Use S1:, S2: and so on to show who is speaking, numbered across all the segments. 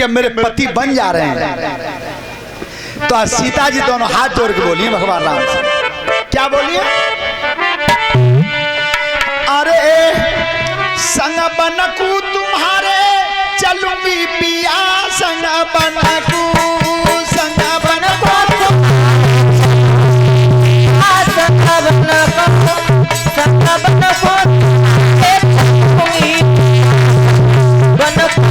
S1: कि मेरे पति बन जा रहे हैं। तो सीता जी दोनों हाथ जोड़ के बोलिए भगवान राम से, क्या बोलिए? अरे संग बनकू तुम्हारे चलूंगी पिया, संग बनकू, संग बनकू,
S2: संग बनकू, संग बनकू, बनकू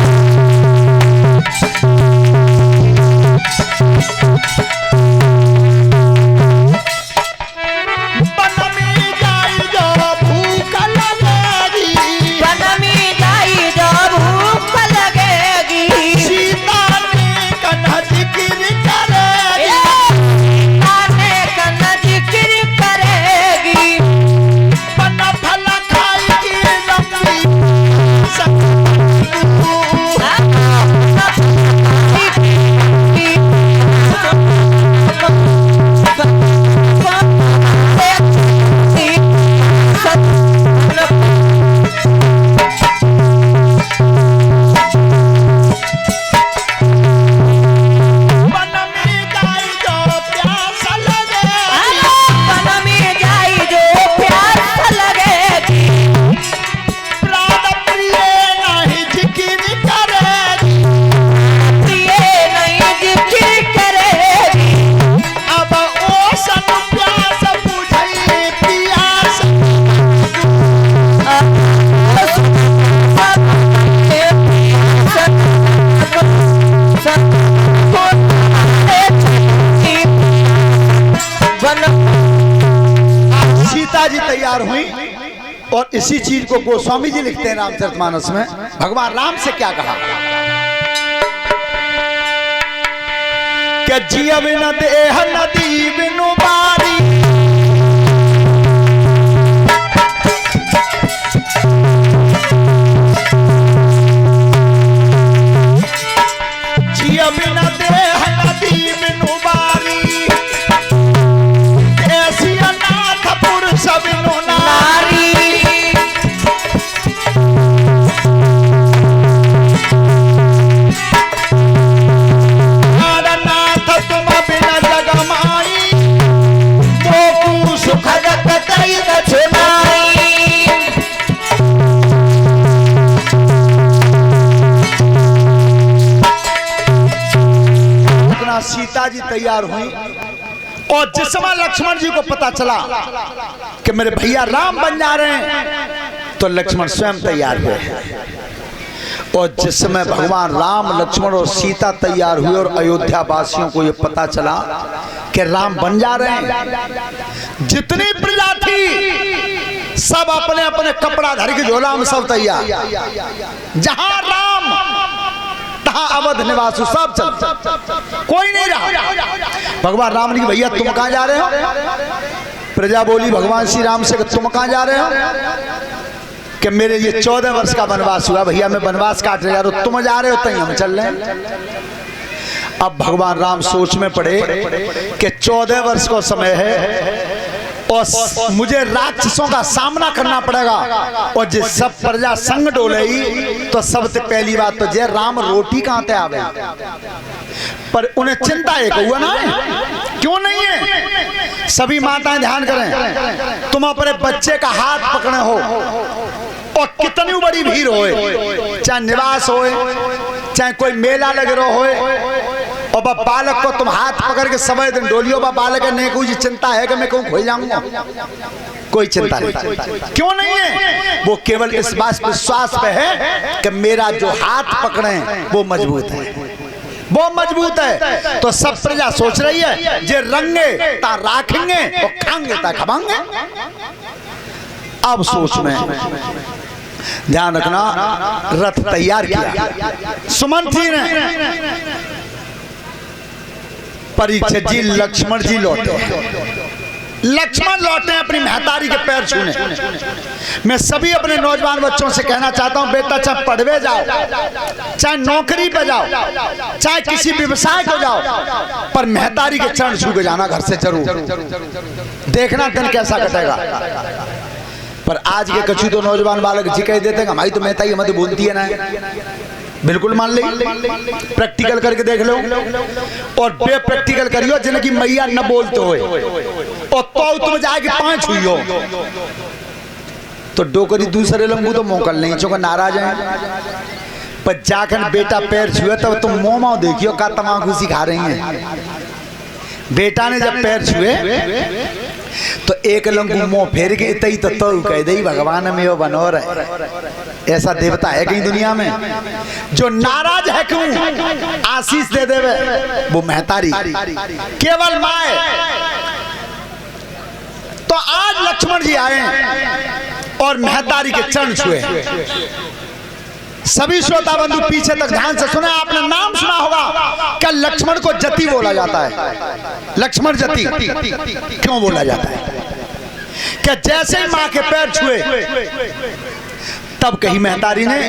S1: जी तैयार हुई। और इसी चीज को गोस्वामी जी लिखते हैं रामचरितमानस में, भगवान राम से क्या कहा कि जिया बिन देह नदी बिनु बारी, जिया बिन देह नदी बिनु बारी, ऐसी अनाथ पुरुष बिनु नारी, नाथ तुम बिना जगमाई, तो सुख जगत सीता जी तैयार हुई। और जिस समय लक्ष्मण जी को पता चला कि मेरे भैया राम बन जा रहे हैं, तो लक्ष्मण स्वयं तैयार हुए। और जिस समय भगवान राम, लक्ष्मण और सीता तैयार हुए और अयोध्या वासियों को यह पता चला कि राम बन जा रहे हैं, जितनी प्रजा थी सब अपने अपने कपड़ा धर के झोला में सब तैयार। जहां राम तहां अवध निवासु सब चल, कोई नहीं रहा। भगवान राम ने कहा भैया तुम कहां जा रहे हो? प्रजा बोली भगवान श्री राम से कि तुम कहां जा रहे हो? कि मेरे ये 14 वर्ष का वनवास हुआ भैया, मैं वनवास काट रहा हूं, तुम जा रहे हो तभी हम चल रहे हैं। अब भगवान राम सोच में पड़े कि 14 वर्ष का समय है और मुझे राक्षसों का सामना करना पड़ेगा, और जिस सब प्रजा संग डोलेगी तो सबसे पहली बात तो जय राम रोटी कहां ते आवे। पर उन्हें चिंता एक हुआ ना, क्यों नहीं है? सभी माताएं ध्यान करें, तुम अपने बच्चे का हाथ पकड़े हो और कितनी बड़ी भीड़ होए, चाहे निवास होए, चाहे कोई मेला लग रहा होए, और बालक को तुम हाथ पकड़ के समय दिन डोलियो, बालक नहीं कोई चिंता है कि मैं कहूँ खो जाऊंगा? कोई चिंता नहीं। क्यों नहीं है? वो केवल इस बात विश्वास पे है कि मेरा जो हाथ पकड़े वो मजबूत है, वो मजबूत है। तो सब प्रजा सोच रही है जे रंगे ता राखेंगे और खाएंगे ता खवाएंगे। अब सोच में ध्यान रखना, रथ तैयार किया सुमंत्री ने। परीक्षित जी, लक्ष्मण जी लौटे, लक्ष्मण लौटे अपनी महतारी के पैर छूने। मैं सभी अपने नौजवान बच्चों से कहना चाहता हूं, बेटा चाहे पढ़वे जाओ, चाहे नौकरी पे जाओ, चाहे किसी व्यवसाय को जाओ, पर महतारी के चरण छू के जाना घर से जरूर। देखना दिन कैसा कटेगा। पर आज के कछु तो नौजवान बालक जी कह देते हैं हमारी तो महतारी मत बोलती है ना, बिल्कुल मान ली, प्रैक्टिकल करके देख लो। और बे प्रैक्टिकल करियो जिनकी मैया न बोलते हो और तो तुम जाके 5 हुई हो तो डोकरी दूसरे लंबू तो मोकल नहीं चुका नाराज है। पर जाकर बेटा पैर छुए तब तुम मोह देखियो का तमाकू सिखा रही हैं। बेटा ने जब पैर छुए तो एक लंगू मुंह फेर के इतई तो कह दे भगवान में वो बनोर है। ऐसा देवता है कहीं दुनिया में जो नाराज है क्यों आशीष दे देवे? वो महतारी केवल माए। तो आज लक्ष्मण जी आए और महतारी के चरण छुए। सभी श्रोता बंधु पीछे तक ध्यान से सुने। आपने नाम सुना होगा क्या लक्ष्मण को जति बोला जाता है? लक्ष्मण जति क्यों बोला जाता है? क्या जैसे ही मां के पैर छुए तब कही महतारी ने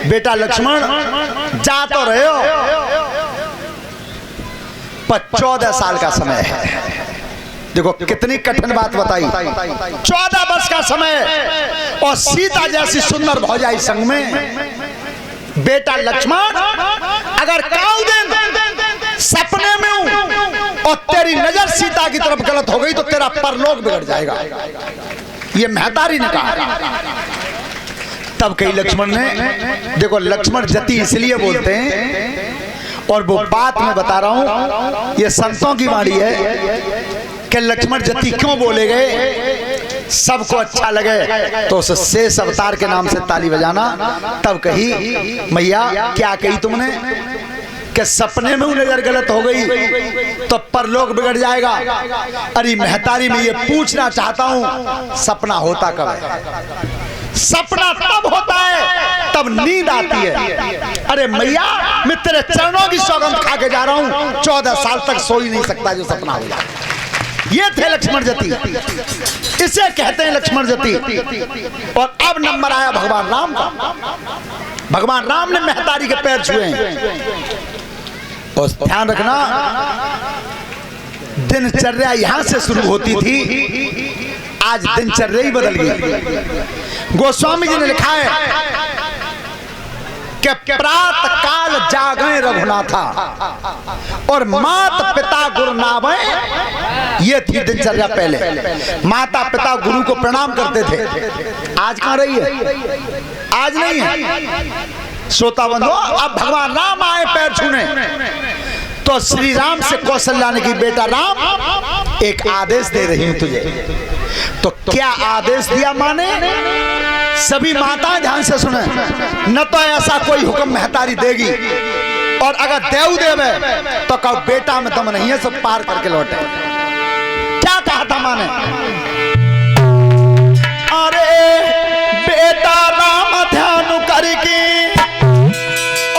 S1: बेटा लक्ष्मण जा तो रहे हो पर 14 साल का समय है। देखो कितनी कठिन बात बताई। 14 वर्ष का समय और सीता जैसी सुंदर भौजाई संग में बेटा लक्ष्मण अगर काऊ दिन सपने में हूं और तेरी नजर सीता की तरफ गलत हो गई तो तेरा परलोक बिगड़ जाएगा। ये महतारी ने कहा। तब कही लक्ष्मण ने, देखो लक्ष्मण जति इसलिए बोलते हैं और वो बात मैं बता रहा हूं, ये संतों की वाणी है कि लक्ष्मण जति क्यों बोले गए। सबको अच्छा लगे तो उस शेष अवतार के नाम से ताली बजाना। तब कही मैया क्या कही तुमने कि सपने में नजर गलत हो गई तो परलोक बिगड़ जाएगा। अरे महतारी में ये पूछना चाहता हूं सपना होता कब है? सपना तब होता है तब नींद आती है। अरे मैया मैं तेरे चरणों की सौगंध खा के जा रहा हूं 14 साल तक सो ही नहीं सकता जो सपना हो जाए। ये थे लक्ष्मण जति, इसे कहते हैं लक्ष्मण जति। और अब नंबर आया भगवान राम का। भगवान राम ने महतारी के पैर छुए हैं। और ध्यान रखना दिनचर्या यहां से शुरू होती थी, आज दिनचर्या ही बदल गई। गोस्वामी जी ने लिखा है कि प्रात काल जागे रघुनाथा और मात पिता गुरु नावे। ये थी दिनचर्या पहले। माता पिता गुरु को प्रणाम करते थे। आज कहां रही है? आज नहीं है। श्रोता बंधु अब भगवान राम आए पैर छूने तो श्री राम से कौशल्या ने की बेटा राम एक आदेश दे रही हूं तुझे। तो क्या आदेश दिया माने? सभी माताएं ध्यान से सुने। न तो ऐसा कोई हुक्म महतारी देगी और अगर देव देवे तो कहो बेटा में दम नहीं है सब पार करके लौटे। क्या कहा था माने? अरे बेटा राम ध्यान करके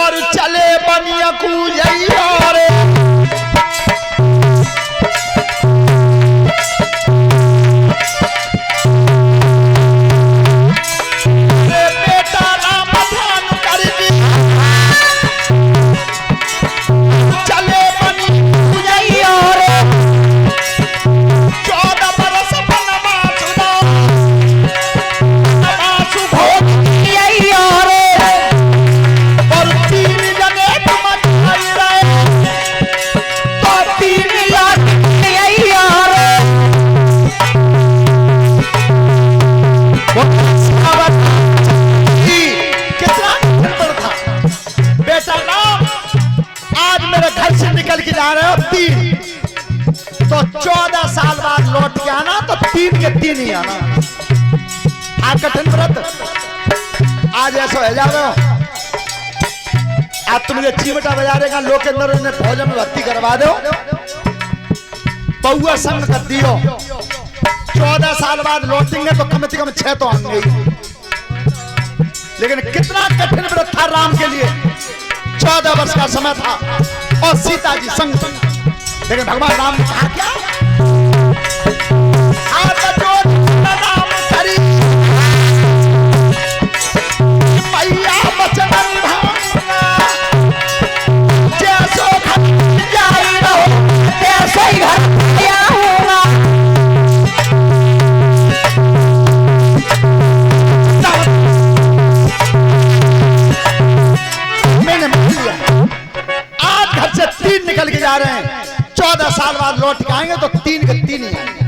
S1: और चले बनिया कूजैया रे। तो 14 साल बाद लौट के आना तो 3 के 3 ही आना। आज कठिन व्रत आज ऐसा हो जाओ। आज तुम मुझे चिमटा बजा देगा लोग के अंदर उन्हें भोजन में भर्ती करवा दो पौआ संग कर दियो। 14 साल बाद लौटेंगे तो कम से कम 6 तो आएंगे। लेकिन कितना कठिन व्रत था राम के लिए। 14 वर्ष का समय था और सीता जी संग। लेकिन भगवान राम ने कहा क्या? राम करी मैया बचन निभाऊंगा जैसो घर जाई रहो तैसे ही घर आऊंगा। दिया। आज घर से 3 निकल के जा रहे हैं, 14 साल बाद लौट के आएंगे तो 3 के 3 ही आएंगे।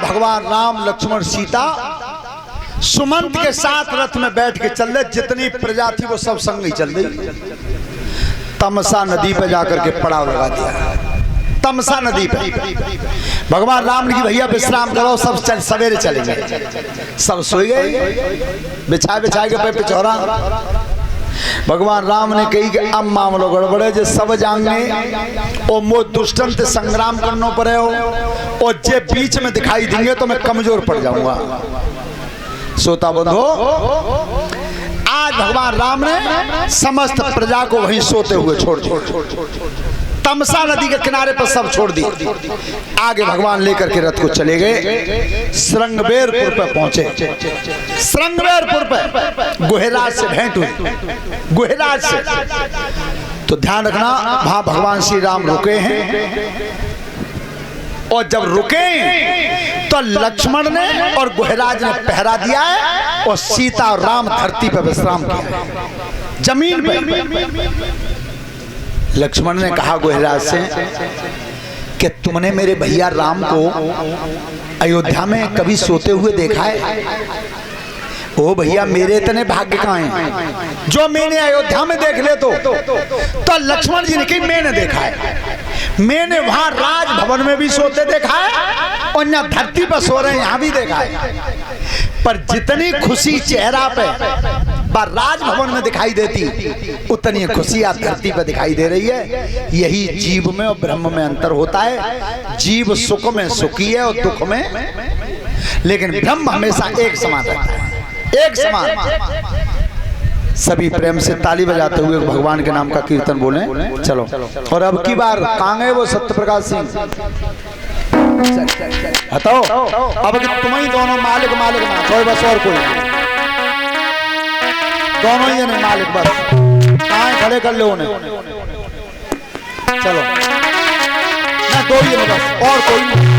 S1: भगवान राम लक्ष्मण सीता सुमंत के साथ रथ में बैठ के चल रहे, जितनी प्रजा थी वो सब संग ही चल रही। तमसा नदी पे जाकर के पड़ाव लगा दिया। तमसा नदी पे भगवान राम ने की भैया विश्राम करो, सब चल सवेरे चलेंगे। सब सोए गए बिछा बिछा के पे पिछोरा। भगवान राम ने कही कि अब मामलो गड़बड़े जे सब जांगे और मो दुष्टन से संग्राम करना पड़े हो, और जे बीच में दिखाई देंगे तो मैं कमजोर पड़ जाऊंगा। सोता बंधो, आज भगवान राम ने समस्त प्रजा को वहीं सोते हुए छोड़ दिया। तमसा नदी के किनारे पर सब छोड़ दिए। आगे भगवान लेकर के रथ को चले गए, श्रृंगबेरपुर पर पहुंचे। श्रृंगबेरपुर पर गुहराज से भेंट हुई। गुहराज से तो ध्यान रखना, वहां भगवान श्री राम रुके हैं, और जब रुके तो लक्ष्मण ने और गुहराज ने पहरा दिया है, और सीता और राम धरती पर विश्राम किया जमीन पर। लक्ष्मण ने कहा गुहराज से कि तुमने मेरे भैया राम को अयोध्या में कभी सोते हुए देखा है? ओ भैया मेरे इतने भाग्य कहाँ हैं जो मैंने अयोध्या में देख ले। तो लक्ष्मण जी ने कही मैंने देखा है, मैंने वहां राजभवन में भी सोते देखा है, और यहाँ धरती पर सो रहे हैं यहाँ भी देखा है। पर जितनी खुशी चेहरा पे राजभवन में दिखाई देती, उतनी खुशी आप धरती पर दिखाई दे रही है। यही जीव में और ब्रह्म में अंतर होता है। जीव सुख में सुखी है और दुख में, लेकिन ब्रह्म हमेशा एक समान रहता है, एक समान। सभी प्रेम से ताली बजाते हुए भगवान के नाम का कीर्तन बोलें। चलो। और अब की बार कहाँ गए वो सत्यप्रकाश सिंह? बताओ अब कि तुम ही दोनों मालिक मालिक ना कोई, बस और कोई दोनों ही नहीं मालिक, बस कहाँ खड़े कर लो उन्हें। चलो ना, दो ही है बस, और कोई नहीं।